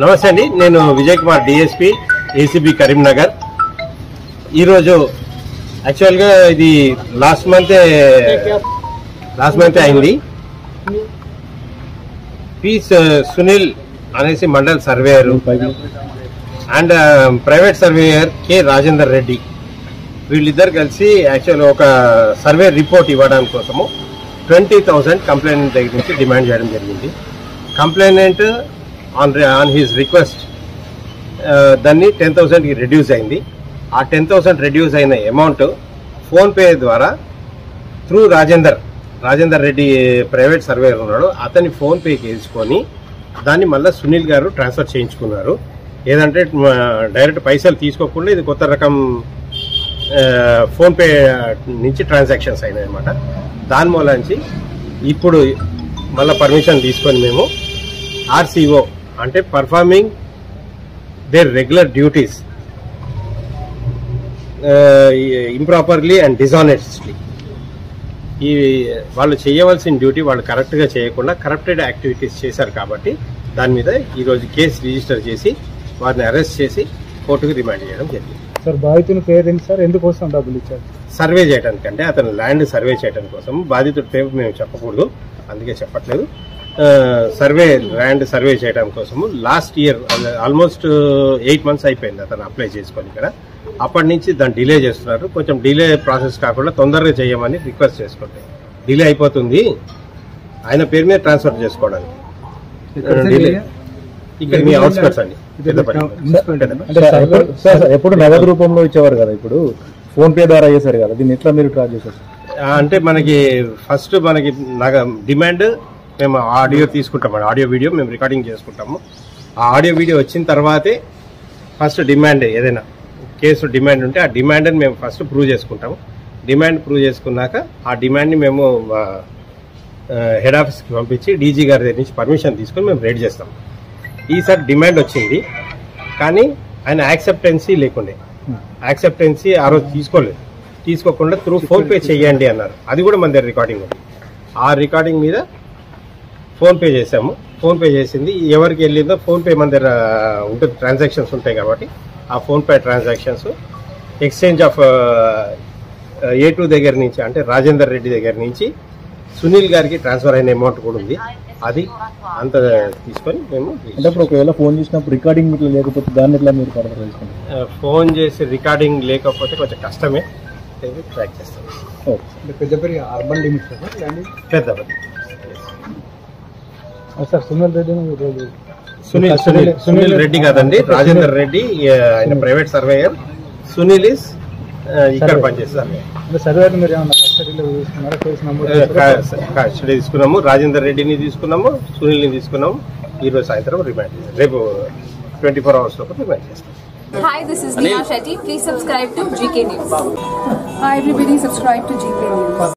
నమస్తే అండి, నేను విజయ్ కుమార్ డిఎస్పీ ఏసీబీ కరీంనగర్. ఈరోజు యాక్చువల్గా ఇది లాస్ట్ మంత్ అయింది. పి సునీల్ అనేసి mandal surveyor and private surveyor K Rajender Reddy, వీళ్ళిద్దరు కలిసి యాక్చువల్ ఒక సర్వే రిపోర్ట్ ఇవ్వడానికి కోసము 20,000 కంప్లైంట్ దగ్గర నుంచి డిమాండ్ చేయడం జరిగింది. కంప్లైనెంట్ ఆన్ హిజ్ రిక్వెస్ట్ దాన్ని 10,000కి రెడ్యూస్ అయింది. ఆ 10,000 రెడ్యూస్ అయిన అమౌంట్ ఫోన్పే ద్వారా through Rajender Reddy private surveyor ఉన్నాడు, అతని ఫోన్పేకి వేసుకొని దాన్ని మళ్ళీ సునీల్ గారు ట్రాన్స్ఫర్ చేయించుకున్నారు. ఏదంటే డైరెక్ట్ పైసలు తీసుకోకుండా ఇది కొత్త రకం ఫోన్పే నుంచి ట్రాన్సాక్షన్స్ అయినాయి అన్నమాట. దాని మూలంచి ఇప్పుడు మళ్ళీ పర్మిషన్ తీసుకొని మేము ఆర్సీఓ అంటే performing there regular duties improperly and డిజానెస్ట్లీ, ఈ వాళ్ళు చేయవలసిన డ్యూటీ వాళ్ళు కరెక్ట్గా చేయకుండా కరప్టెడ్ యాక్టివిటీస్ చేశారు కాబట్టి దాని మీద ఈరోజు కేసు రిజిస్టర్ చేసి వారిని అరెస్ట్ చేసి కోర్టుకు రిమాండ్ చేయడం జరిగింది. సార్ బాధితుని పేరు ఏంటి సార్, ఎందుకోసం డబ్బులు ఇచ్చారు? సర్వే చేయడానికి, అంటే అతను ల్యాండ్ సర్వే చేయడం కోసం. బాధితుడి పేరు మేము చెప్పకూడదు, అందుకే చెప్పట్లేదు. ల్యాండ్ సర్వే చేయడం కోసము లాస్ట్ ఇయర్ ఆల్మోస్ట్ 8 months అయిపోయింది అతను అప్లై చేసుకొని ఇక్కడ. అప్పటి నుంచి దాన్ని డిలే చేస్తున్నారు. కొంచెం డిలే ప్రాసెస్ కాకుండా తొందరగా చేయమని రిక్వెస్ట్ చేసుకుంటే డిలే అయిపోతుంది ఆయన పేరు మీద ట్రాన్స్ఫర్ చేసుకోవడానికి. ఇక్కడ మీ అవుట్స్కట్స్ అండి. ఎప్పుడు నగదు రూపంలో ఇచ్చేవారు కదా, ఇప్పుడు ఫోన్ పే ద్వారా చేశారు కదా, దీన్ని ఎట్లా మీరు ట్రాక్ చేశారు? అంటే మనకి ఫస్ట్ డిమాండ్ మేము ఆడియో తీసుకుంటాము, ఆడియో వీడియో మేము రికార్డింగ్ చేసుకుంటాము. ఆ ఆడియో వీడియో వచ్చిన తర్వాతే ఫస్ట్ డిమాండ్, ఏదైనా కేసు డిమాండ్ ఉంటే ఆ డిమాండ్ని మేము ఫస్ట్ ప్రూవ్ చేసుకుంటాము. డిమాండ్ ప్రూవ్ చేసుకున్నాక ఆ డిమాండ్ని మేము హెడ్ ఆఫీస్కి పంపించి డీజీ గారి దగ్గర నుంచి పర్మిషన్ తీసుకొని మేము రేడ్ చేస్తాం. ఈసారి డిమాండ్ వచ్చింది కానీ ఆయన యాక్సెప్టెన్సీ లేకుండే, యాక్సెప్టెన్సీ ఆ రోజు తీసుకోకుండా త్రూ ఫోన్పే చెయ్యండి అన్నారు. అది కూడా మన దగ్గర రికార్డింగ్ ఉంది. ఆ రికార్డింగ్ మీద ఫోన్పే చేసాము. ఫోన్పే చేసింది ఎవరికి వెళ్ళిందో ఫోన్పే మన దగ్గర ఉంటుంది, ట్రాన్సాక్షన్స్ ఉంటాయి కాబట్టి ఆ PhonePe transactions exchange of A2 దగ్గర నుంచి, అంటే రాజేందర్ రెడ్డి దగ్గర నుంచి సునీల్ గారికి ట్రాన్స్ఫర్ అయిన అమౌంట్ కూడా ఉంది. అది అంత తీసుకొని మేము ఒకవేళ ఫోన్ చేసినప్పుడు రికార్డింగ్ ఇట్లా లేకపోతే దాన్ని ఎట్లా మీరు ఫోన్ చేసి రికార్డింగ్ లేకపోతే కొంచెం కష్టమే, ట్రాక్ చేస్తాం. Peddapalli urban limits Peddapalli. Sir Sunil Reddy కాదండి, రాజేందర్ రెడ్డి ఆయన ప్రైవేట్ సర్వేయర్. సునీల్ ఇస్ ఇక్కడ పనిచేస్తారు. కస్టడీ తీసుకున్నాము, రాజేందర్ రెడ్డిని తీసుకున్నాము, సునీల్ని తీసుకున్నాము. ఈరోజు సాయంత్రం రిమాండ్, రేపు 24 hours లోపు రిమాండ్ చేస్తాం. Hi, this is Neha Shetty. Please subscribe to GK News. Hi everybody, subscribe to GK News.